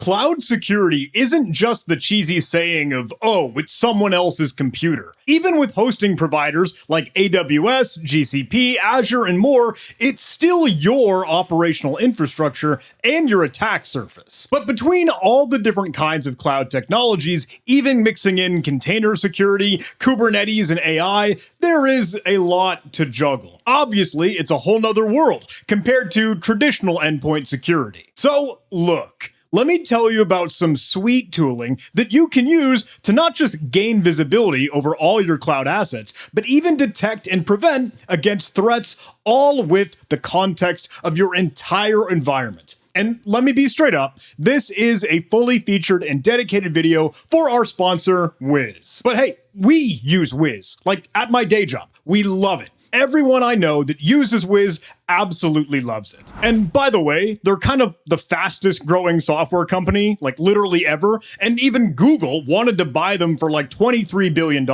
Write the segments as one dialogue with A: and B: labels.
A: cloud security isn't just the cheesy saying of, oh, it's someone else's computer. Even with hosting providers like AWS, GCP, Azure, and more, it's still your operational infrastructure and your attack surface. But between all the different kinds of cloud technologies, even mixing in container security, Kubernetes, and AI, there is a lot to juggle. Obviously, it's a whole nother world compared to traditional endpoint security. So, look. Let me tell you about some sweet tooling that you can use to not just gain visibility over all your cloud assets, but even detect and prevent against threats, all with the context of your entire environment. And let me be straight up, this is a fully featured and dedicated video for our sponsor, Wiz. But hey, we use Wiz, like at my day job. We love it. Everyone I know that uses Wiz absolutely loves it. And by the way, they're kind of the fastest growing software company, like literally ever, and even Google wanted to buy them for like $23 billion.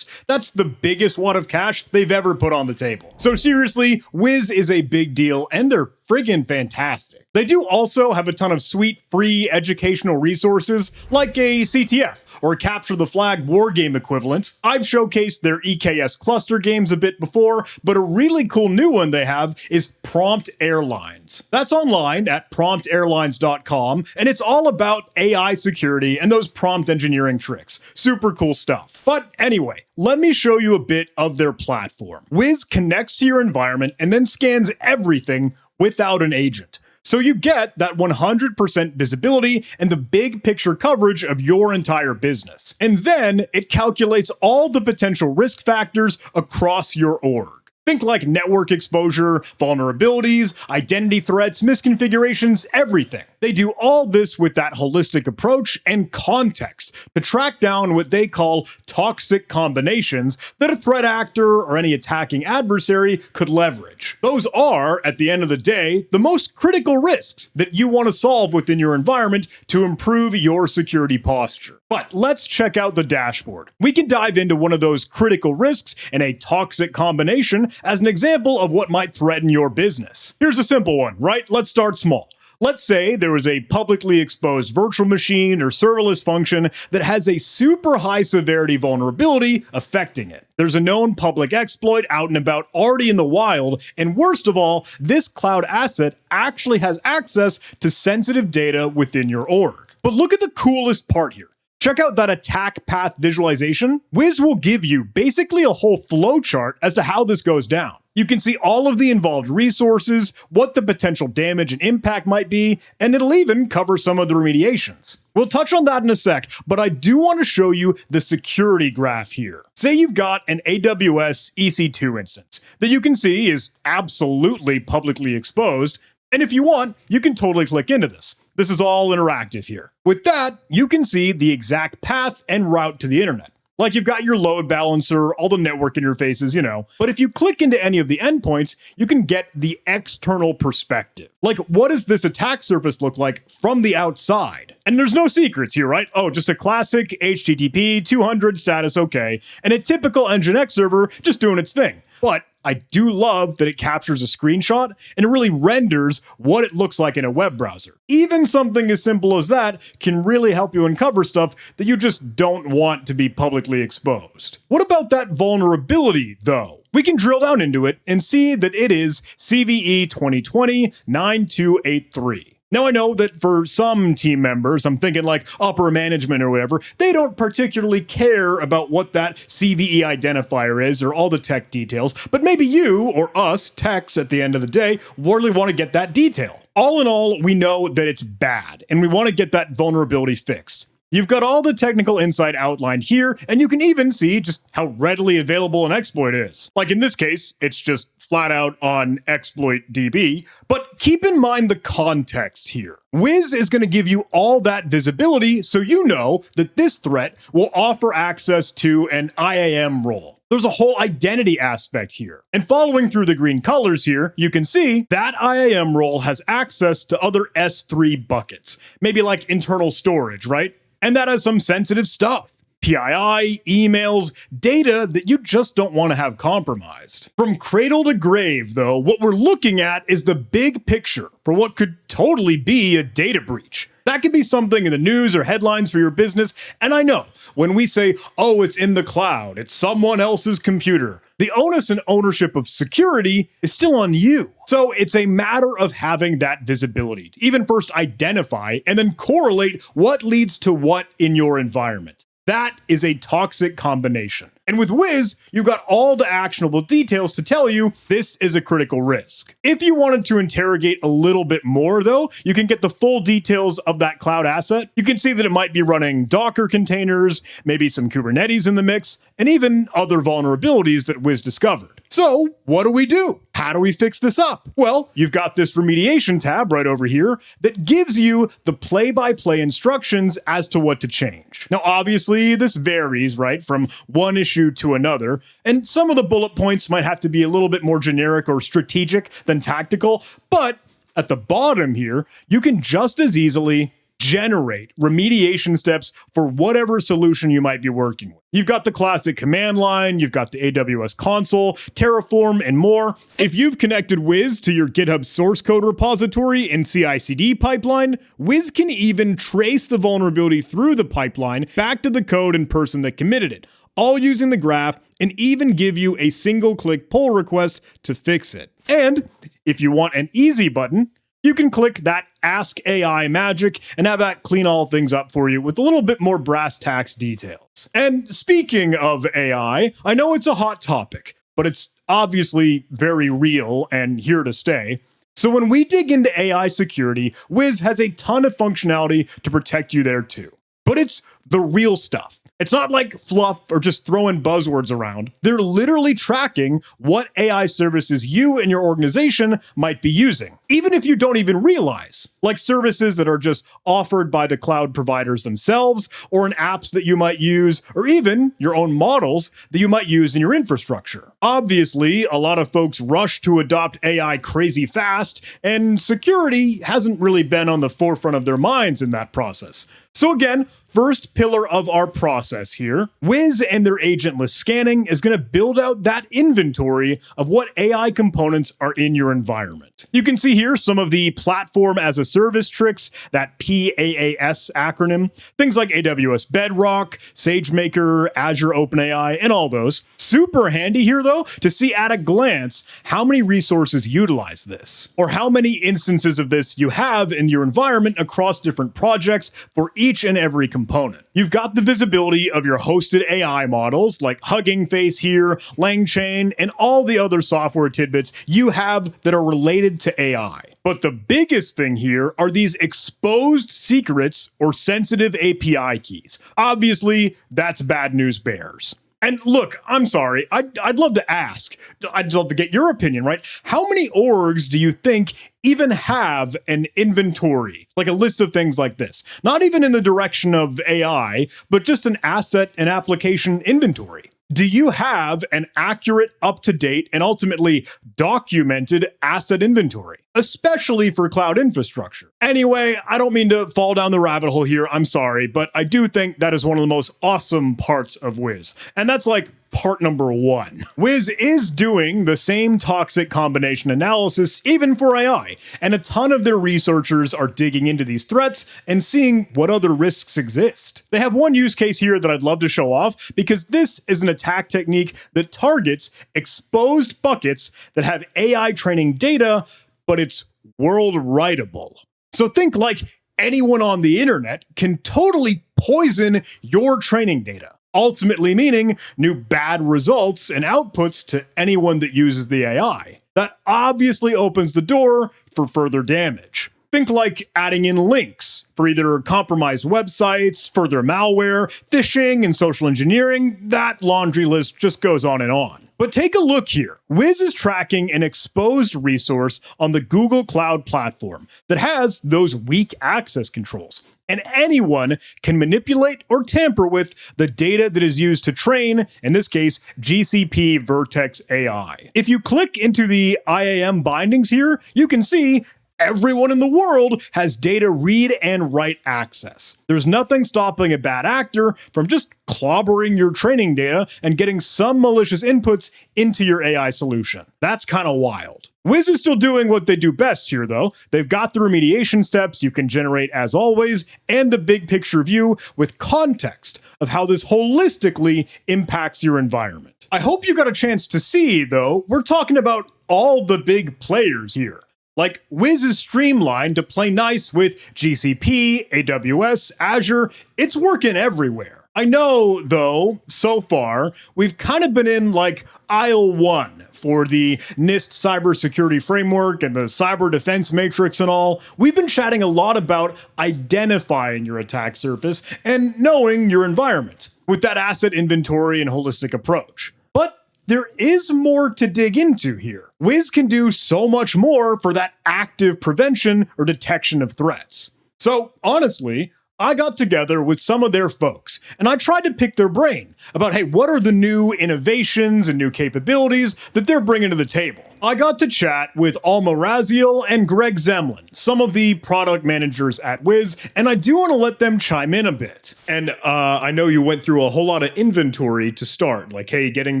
A: That's the biggest wad of cash they've ever put on the table. So seriously, Wiz is a big deal and they're friggin' fantastic. They do also have a ton of sweet free educational resources like a CTF or Capture the Flag war game equivalent. I've showcased their EKS cluster games a bit before, but a really cool new one they have is Prompt Airlines. That's online at promptairlines.com, and it's all about AI security and those prompt engineering tricks. Super cool stuff. But anyway, let me show you a bit of their platform. Wiz connects to your environment and then scans everything without an agent. So you get that 100% visibility and the big picture coverage of your entire business. And then it calculates all the potential risk factors across your org. Think like network exposure, vulnerabilities, identity threats, misconfigurations, everything. They do all this with that holistic approach and context to track down what they call toxic combinations that a threat actor or any attacking adversary could leverage. Those are, at the end of the day, the most critical risks that you want to solve within your environment to improve your security posture. But let's check out the dashboard. We can dive into one of those critical risks and a toxic combination as an example of what might threaten your business. Here's a simple one, right? Let's start small. Let's say there is a publicly exposed virtual machine or serverless function that has a super high severity vulnerability affecting it. There's a known public exploit out and about already in the wild, and worst of all, this cloud asset actually has access to sensitive data within your org. But look at the coolest part here. Check out that attack path visualization. Wiz will give you basically a whole flowchart as to how this goes down. You can see all of the involved resources, what the potential damage and impact might be, and it'll even cover some of the remediations. We'll touch on that in a sec, but I do want to show you the security graph here. Say you've got an AWS EC2 instance that you can see is absolutely publicly exposed, and if you want, you can totally click into this. This is all interactive here. With that, you can see the exact path and route to the internet. Like you've got your load balancer, all the network interfaces, you know. But if you click into any of the endpoints, you can get the external perspective. Like, what does this attack surface look like from the outside? And there's no secrets here, right? Oh, just a classic HTTP 200 status okay, and a typical Nginx server just doing its thing. But I do love that it captures a screenshot and it really renders what it looks like in a web browser. Even something as simple as that can really help you uncover stuff that you just don't want to be publicly exposed. What about that vulnerability, though? We can drill down into it and see that it is CVE 2020-9283. Now, I know that for some team members, I'm thinking like upper management or whatever, they don't particularly care about what that CVE identifier is or all the tech details, but maybe you or us techs at the end of the day really want to get that detail. All in all, we know that it's bad and we want to get that vulnerability fixed. You've got all the technical insight outlined here, and you can even see just how readily available an exploit is. Like in this case, it's just flat out on exploit DB, but keep in mind the context here. Wiz is going to give you all that visibility so you know that this threat will offer access to an IAM role. There's a whole identity aspect here. And following through the green colors here, you can see that IAM role has access to other S3 buckets, maybe like internal storage, right? And that has some sensitive stuff. PII, emails, data that you just don't want to have compromised. From cradle to grave, though, what we're looking at is the big picture for what could totally be a data breach. That could be something in the news or headlines for your business, and I know, when we say, oh, it's in the cloud, it's someone else's computer, the onus and ownership of security is still on you. So it's a matter of having that visibility to even first identify and then correlate what leads to what in your environment. That is a toxic combination. And with Wiz, you've got all the actionable details to tell you this is a critical risk. If you wanted to interrogate a little bit more, though, you can get the full details of that cloud asset. You can see that it might be running Docker containers, maybe some Kubernetes in the mix, and even other vulnerabilities that Wiz discovered. So what do? How do we fix this up? Well, you've got this remediation tab right over here that gives you the play-by-play instructions as to what to change. Now, obviously, this varies, right, from one issue to another, and some of the bullet points might have to be a little bit more generic or strategic than tactical, but at the bottom here, you can just as easily generate remediation steps for whatever solution you might be working with. You've got the classic command line, you've got the AWS console, Terraform, and more. If you've connected Wiz to your GitHub source code repository and CI/CD pipeline, Wiz can even trace the vulnerability through the pipeline back to the code and person that committed it, all using the graph, and even give you a single-click pull request to fix it. And if you want an easy button, you can click that Ask AI magic and have that clean all things up for you with a little bit more brass tacks details. And speaking of AI, I know it's a hot topic, but it's obviously very real and here to stay. So when we dig into AI security, Wiz has a ton of functionality to protect you there too. But it's the real stuff. It's not like fluff or just throwing buzzwords around. They're literally tracking what AI services you and your organization might be using, even if you don't even realize, like services that are just offered by the cloud providers themselves, or in apps that you might use, or even your own models that you might use in your infrastructure. Obviously, a lot of folks rush to adopt AI crazy fast, and security hasn't really been on the forefront of their minds in that process. So again, first pillar of our process here, Wiz and their agentless scanning is going to build out that inventory of what AI components are in your environment. You can see here some of the platform as a service tricks, that PaaS acronym, things like AWS Bedrock, SageMaker, Azure OpenAI, and all those. Super handy here though to see at a glance how many resources utilize this, or how many instances of this you have in your environment across different projects for each and every component. You've got the visibility of your hosted AI models like Hugging Face here, LangChain, and all the other software tidbits you have that are related to AI. But the biggest thing here are these exposed secrets or sensitive API keys. Obviously, that's bad news bears. And look, I'm sorry, I'd love to ask, I'd love to get your opinion, right? How many orgs do you think even have an inventory, like a list of things like this? Not even in the direction of AI, but just an asset and application inventory. Do you have an accurate, up-to-date, and ultimately documented asset inventory, especially for cloud infrastructure? Anyway, I don't mean to fall down the rabbit hole here, I'm sorry, but I do think that is one of the most awesome parts of Wiz. And that's like part number one. Wiz is doing the same toxic combination analysis even for AI, and a ton of their researchers are digging into these threats and seeing what other risks exist. They have one use case here that I'd love to show off because this is an attack technique that targets exposed buckets that have AI training data, but it's world writable. So think like anyone on the internet can totally poison your training data, ultimately meaning new bad results and outputs to anyone that uses the AI. That obviously opens the door for further damage. Think like adding in links for either compromised websites, further malware, phishing, and social engineering. That laundry list just goes on and on. But take a look here. Wiz is tracking an exposed resource on the Google Cloud platform that has those weak access controls. And anyone can manipulate or tamper with the data that is used to train, in this case, GCP Vertex AI. If you click into the IAM bindings here, you can see everyone in the world has data read and write access. There's nothing stopping a bad actor from just clobbering your training data and getting some malicious inputs into your AI solution. That's kind of wild. Wiz is still doing what they do best here, though. They've got the remediation steps you can generate as always, and the big picture view with context of how this holistically impacts your environment. I hope you got a chance to see, though, we're talking about all the big players here. Like, Wiz is streamlined to play nice with GCP, AWS, Azure. It's working everywhere. I know, though, so far, we've kind of been in like aisle one for the NIST cybersecurity framework and the cyber defense matrix and all. We've been chatting a lot about identifying your attack surface and knowing your environment with that asset inventory and holistic approach. But there is more to dig into here. Wiz can do so much more for that active prevention or detection of threats. So honestly, I got together with some of their folks, and I tried to pick their brain about, hey, what are the new innovations and new capabilities that they're bringing to the table? I got to chat with Alma Raziel and Greg Zemlin, some of the product managers at Wiz, and I do want to let them chime in a bit. And I know you went through a whole lot of inventory to start, like, hey, getting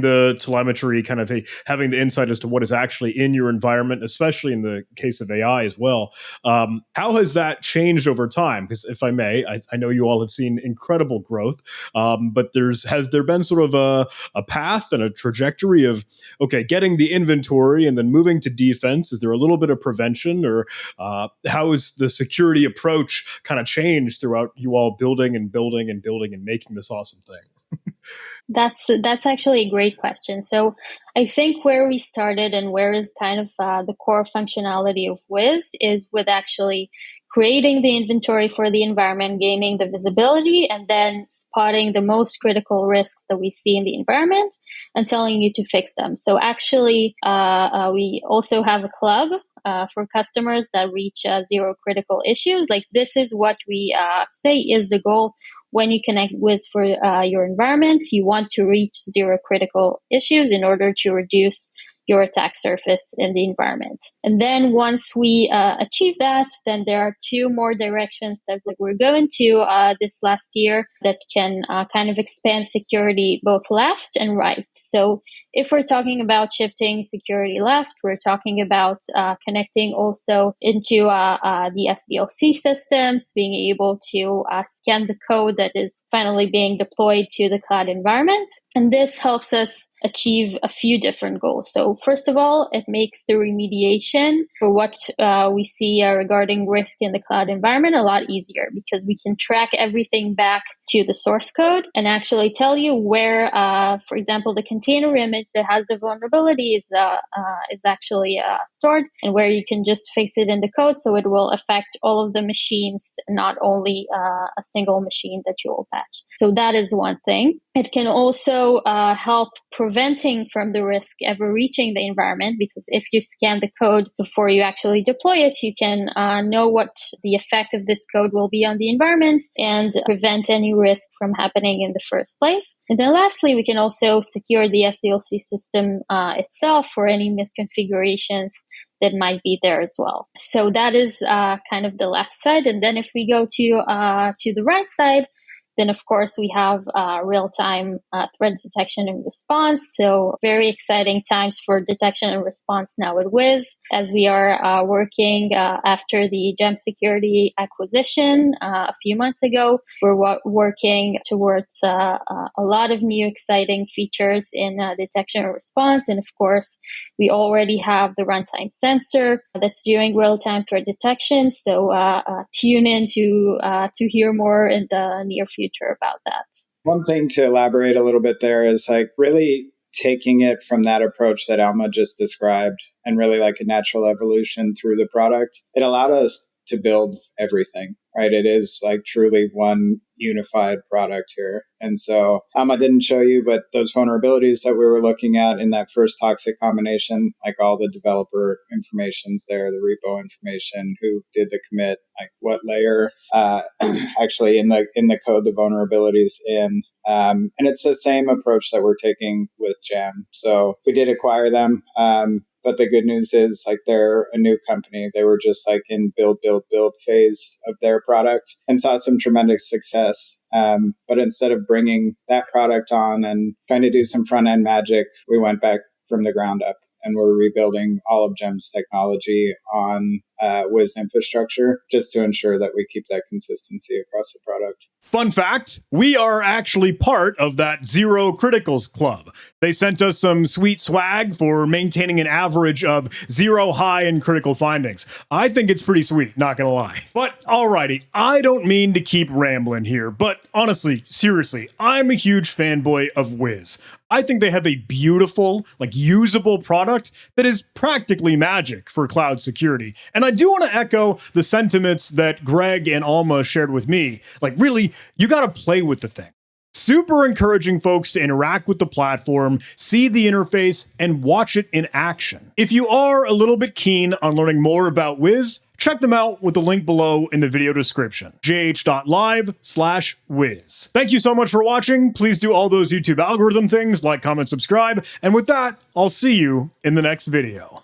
A: the telemetry, kind of hey, having the insight as to what is actually in your environment, especially in the case of AI as well. How has that changed over time? Because if I may, I know you all have seen incredible growth, but has there been sort of a path and a trajectory of, okay, getting the inventory and then moving to defense? Is there a little bit of prevention, or how has the security approach kind of changed throughout you all building and making this awesome thing?
B: That's actually a great question. So I think where we started and where is kind of the core functionality of Wiz is with actually creating the inventory for the environment, gaining the visibility, and then spotting the most critical risks that we see in the environment and telling you to fix them. So actually, we also have a club for customers that reach zero critical issues. Like, this is what we say is the goal. When you connect Wiz for your environment, you want to reach zero critical issues in order to reduce your attack surface in the environment. And then once we achieve that, then there are two more directions that we're going to this last year that can kind of expand security both left and right. So if we're talking about shifting security left, we're talking about connecting also into the SDLC systems, being able to scan the code that is finally being deployed to the cloud environment. And this helps us achieve a few different goals. So first of all, it makes the remediation for what we see regarding risk in the cloud environment a lot easier, because we can track everything back to the source code and actually tell you where, for example, the container image that has the vulnerability is actually stored, and where you can just fix it in the code so it will affect all of the machines, not only a single machine that you will patch. So that is one thing. It can also help preventing from the risk ever reaching the environment, because if you scan the code before you actually deploy it, you can know what the effect of this code will be on the environment and prevent any risk from happening in the first place. And then lastly, we can also secure the SDLC system itself for any misconfigurations that might be there as well. So that is kind of the left side. And then if we go to the right side, then of course we have real-time threat detection and response. So very exciting times for detection and response now at Wiz, as we are working after the Gem Security acquisition a few months ago. We're working towards a lot of new exciting features in detection and response. And of course, we already have the runtime sensor that's doing real-time threat detection. So tune in to hear more in the near future about that.
C: One thing to elaborate a little bit there is like really taking it from that approach that Alma just described and really like a natural evolution through the product. It allowed us to build everything, right? It is like truly one unified product here. And so I didn't show you, but those vulnerabilities that we were looking at in that first toxic combination, like all the developer information's there, the repo information, who did the commit, like what layer, actually in the code, the vulnerabilities in. And it's the same approach that we're taking with Gem. So we did acquire them. But the good news is like they're a new company. They were just like in build phase of their product and saw some tremendous success. But instead of bringing that product on and trying to do some front end magic, we went back from the ground up and we're rebuilding all of GEM's technology on Wiz infrastructure just to ensure that we keep that consistency across the product.
A: Fun fact, we are actually part of that Zero Criticals Club. They sent us some sweet swag for maintaining an average of 0 high in critical findings. I think it's pretty sweet, not gonna lie. But alrighty, I don't mean to keep rambling here, but honestly, seriously, I'm a huge fanboy of Wiz. I think they have a beautiful, like usable product that is practically magic for cloud security. And I do want to echo the sentiments that Greg and Alma shared with me. Like really, you got to play with the thing. Super encouraging folks to interact with the platform, see the interface, and watch it in action. If you are a little bit keen on learning more about Wiz, check them out with the link below in the video description, jh.live/Wiz. Thank you so much for watching. Please do all those YouTube algorithm things, like, comment, subscribe. And with that, I'll see you in the next video.